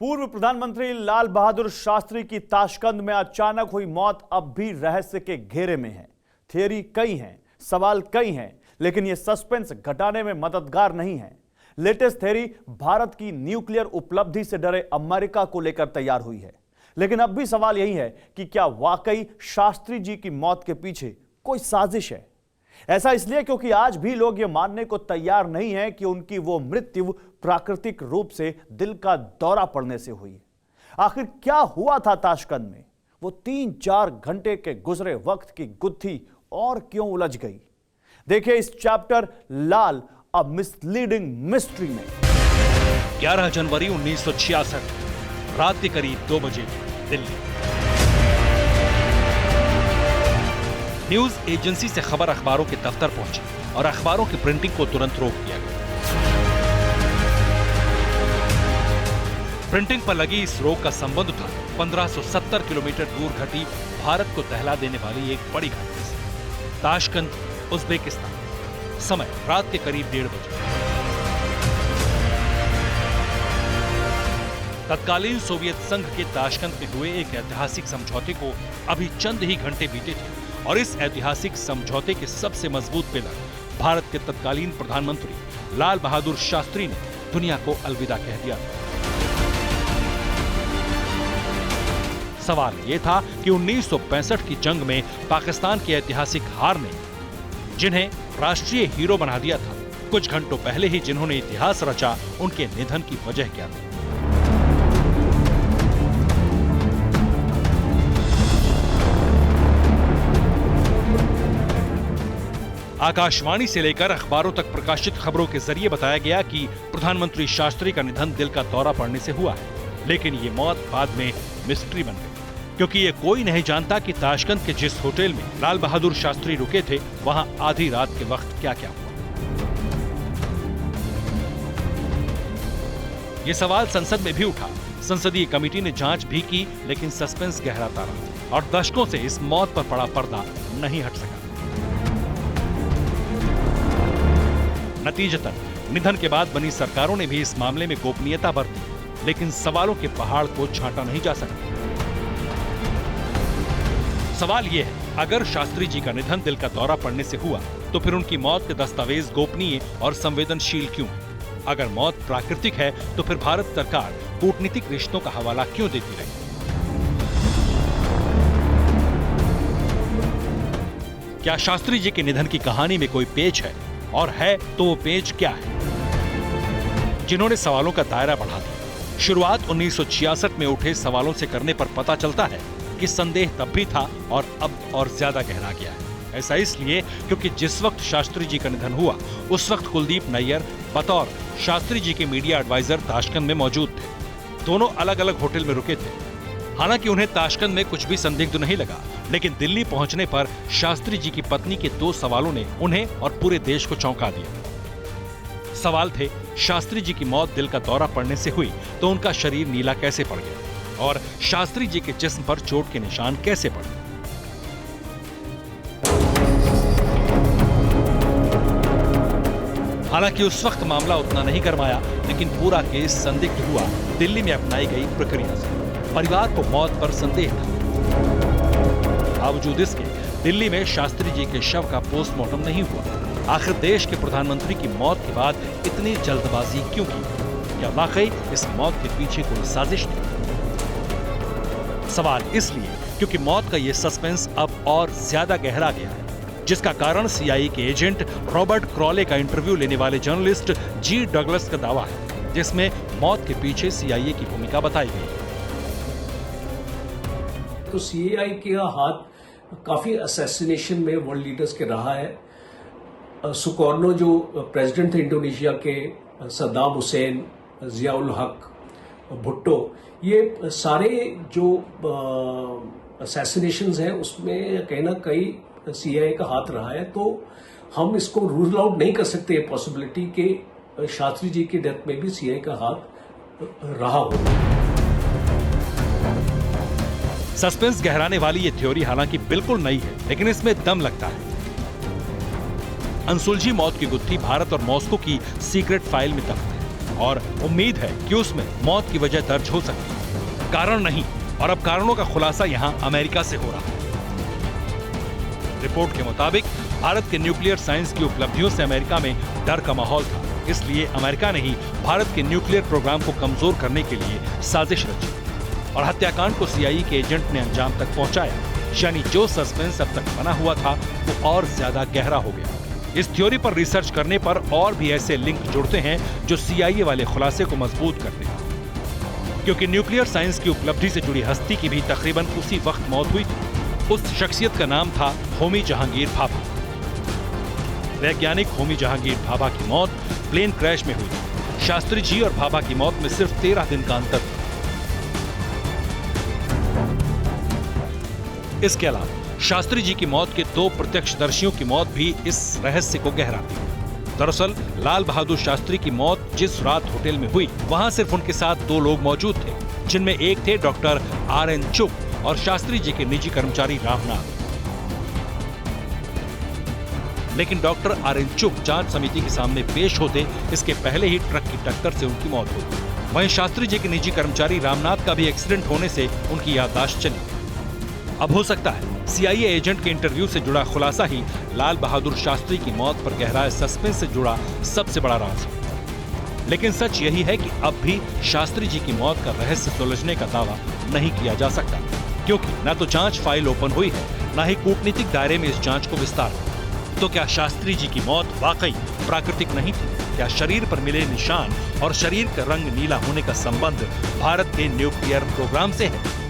पूर्व प्रधानमंत्री लाल बहादुर शास्त्री की ताशकंद में अचानक हुई मौत अब भी रहस्य के घेरे में है। थियरी कई हैं, सवाल कई हैं, लेकिन यह सस्पेंस घटाने में मददगार नहीं है। लेटेस्ट थियरी भारत की न्यूक्लियर उपलब्धि से डरे अमेरिका को लेकर तैयार हुई है, लेकिन अब भी सवाल यही है कि क्या वाकई शास्त्री जी की मौत के पीछे कोई साजिश है। ऐसा इसलिए क्योंकि आज भी लोग यह मानने को तैयार नहीं हैं कि उनकी वो मृत्यु प्राकृतिक रूप से दिल का दौरा पड़ने से हुई। आखिर क्या हुआ था ताशकंद में? वो 3-4 घंटे के गुजरे वक्त की गुत्थी और क्यों उलझ गई? देखिए इस चैप्टर लाल अ मिसलीडिंग मिस्ट्री में। 11 जनवरी 1966 रात के करीब 2 बजे दिल्ली। न्यूज एजेंसी से खबर अखबारों के दफ्तर पहुंची और अखबारों की प्रिंटिंग को तुरंत रोक दिया गया। प्रिंटिंग पर लगी इस रोक का संबंध था 1570 किलोमीटर दूर घटी भारत को दहला देने वाली एक बड़ी घटना से। Tashkent, Uzbekistan. समय रात के करीब 1:30 बजे। तत्कालीन सोवियत संघ के ताशकंद में हुए एक ऐतिहासिक समझौते को अभी चंद ही घंटे बीते थे और इस ऐतिहासिक समझौते के सबसे मजबूत पिलर भारत के तत्कालीन प्रधानमंत्री लाल बहादुर शास्त्री ने दुनिया को अलविदा कह दिया। सवाल यह था कि 1965 की जंग में पाकिस्तान की ऐतिहासिक हार ने जिन्हें राष्ट्रीय हीरो बना दिया था, कुछ घंटों पहले ही जिन्होंने इतिहास रचा, उनके निधन की वजह क्या थी? आकाशवाणी से लेकर अखबारों तक प्रकाशित खबरों के जरिए बताया गया कि प्रधानमंत्री शास्त्री का निधन दिल का दौरा पड़ने से हुआ है, लेकिन ये मौत बाद में मिस्ट्री बन गई, क्योंकि ये कोई नहीं जानता कि ताशकंद के जिस होटल में लाल बहादुर शास्त्री रुके थे, वहां आधी रात के वक्त क्या क्या हुआ। ये सवाल संसद में भी उठा। संसदीय कमेटी ने जांच भी की, लेकिन सस्पेंस गहराता रहा और दशकों से इस मौत पर पड़ा पर्दा नहीं हट सका। नतीजतन निधन के बाद बनी सरकारों ने भी इस मामले में गोपनीयता बरती, लेकिन सवालों के पहाड़ को छांटा नहीं जा सका। सवाल यह है, अगर शास्त्री जी का निधन दिल का दौरा पड़ने से हुआ, तो फिर उनकी मौत के दस्तावेज गोपनीय और संवेदनशील क्यों है? अगर मौत प्राकृतिक है, तो फिर भारत सरकार कूटनीतिक रिश्तों का हवाला क्यों देती रही? क्या शास्त्री जी के निधन की कहानी में कोई पेच है? और है तो वो पेच क्या है जिन्होंने सवालों का दायरा बढ़ा दिया? शुरुआत 1966 में उठे सवालों से करने पर पता चलता है कि संदेह तब भी था और अब और ज्यादा गहरा गया है। ऐसा इसलिए क्योंकि जिस वक्त शास्त्री जी का निधन हुआ, उस वक्त कुलदीप नैयर बतौर शास्त्री जी के मीडिया एडवाइजर ताशकंद में मौजूद थे। दोनों अलग अलग होटल में रुके थे। हालांकि उन्हें ताशकंद में कुछ भी संदिग्ध नहीं लगा, लेकिन दिल्ली पहुंचने पर शास्त्री जी की पत्नी के 2 सवालों ने उन्हें और पूरे देश को चौंका दिया। सवाल थे, शास्त्री जी की मौत दिल का दौरा पड़ने से हुई तो उनका शरीर नीला कैसे पड़ गया, और शास्त्री जी के जिस्म पर चोट के निशान कैसे पड़े। हालांकि उस वक्त मामला उतना नहीं गरमाया, लेकिन पूरा केस संदिग्ध हुआ दिल्ली में अपनाई गई प्रक्रिया से। परिवार को मौत पर संदेह था। बावजूद इसके दिल्ली में शास्त्री जी के शव का पोस्टमार्टम नहीं हुआ। आखिर देश के प्रधानमंत्री की मौत के बाद इतनी जल्दबाजी क्यों की? क्या वाकई इस मौत के पीछे कोई साजिश थी? सवाल इसलिए क्योंकि मौत का यह सस्पेंस अब और ज्यादा गहरा गया है, जिसका कारण सीआईए के एजेंट रॉबर्ट क्रॉले का इंटरव्यू लेने वाले जर्नलिस्ट जी डगलस का दावा है, जिसमें मौत के पीछे सीआईए की भूमिका बताई गई है। तो सीआईए का हाथ काफी असैसिनेशन में वर्ल्ड लीडर्स के रहा है। सुकर्नो जो प्रेसिडेंट थे इंडोनेशिया के, सद्दाम हुसैन, जियाउल हक, भुट्टो, ये सारे जो असैसिनेशंस हैं उसमें कहीं ना कहीं सीआईए का हाथ रहा है। तो हम इसको रूल आउट नहीं कर सकते पॉसिबिलिटी के शास्त्री जी की डेथ में भी सीआईए का हाथ रहा हो। सस्पेंस गहराने वाली ये थ्योरी हालांकि बिल्कुल नई है, लेकिन इसमें दम लगता है। अनसुलझी मौत की गुत्थी भारत और मॉस्को की सीक्रेट फाइल में दफ्न है। और उम्मीद है कि उसमें मौत की वजह दर्ज हो सकती है। कारण नहीं, और अब कारणों का खुलासा यहां अमेरिका से हो रहा है। रिपोर्ट के मुताबिक भारत के न्यूक्लियर साइंस की उपलब्धियों से अमेरिका में डर का माहौल था, इसलिए अमेरिका ने ही भारत के न्यूक्लियर प्रोग्राम को कमजोर करने के लिए साजिश रची और हत्याकांड को सीआईए के एजेंट ने अंजाम तक पहुंचाया। यानी जो सस्पेंस अब तक बना हुआ था वो और ज्यादा गहरा हो गया। इस थ्योरी पर रिसर्च करने पर और भी ऐसे लिंक जुड़ते हैं जो सीआईए वाले खुलासे को मजबूत करते हैं, क्योंकि न्यूक्लियर साइंस की उपलब्धि से जुड़ी हस्ती की भी तकरीबन उसी वक्त मौत हुई थी। उस शख्सियत का नाम था होमी जहांगीर भाभा। वैज्ञानिक होमी जहांगीर भाभा की मौत प्लेन क्रैश में हुई थी। शास्त्री जी और भाभा की मौत में सिर्फ 13 दिन का अंतर था। इसके अलावा शास्त्री जी की मौत के 2 प्रत्यक्षदर्शियों की मौत भी इस रहस्य को गहराती है। दरअसल लाल बहादुर शास्त्री की मौत जिस रात होटल में हुई, वहां सिर्फ उनके साथ 2 लोग मौजूद थे, जिनमें एक थे डॉक्टर RN चुग और शास्त्री जी के निजी कर्मचारी रामनाथ। लेकिन डॉक्टर RN चुग जांच समिति के सामने पेश होते इसके पहले ही ट्रक की टक्कर से उनकी मौत हुई। वहीं शास्त्री जी के निजी कर्मचारी रामनाथ का भी एक्सीडेंट होने से उनकी याददाश्त चली। अब हो सकता है सीआईए एजेंट के इंटरव्यू से जुड़ा खुलासा ही लाल बहादुर शास्त्री की मौत पर गहराए सस्पेंस से जुड़ा सबसे बड़ा राज हो। लेकिन सच यही है कि अब भी शास्त्री जी की मौत का रहस्य सुलझने का दावा नहीं किया जा सकता, क्योंकि न तो जांच फाइल ओपन हुई है, न ही कूटनीतिक दायरे में इस जांच को विस्तार है। तो क्या शास्त्री जी की मौत वाकई प्राकृतिक नहीं थी? क्या शरीर पर मिले निशान और शरीर का रंग नीला होने का संबंध भारत के न्यूक्लियर प्रोग्राम से है?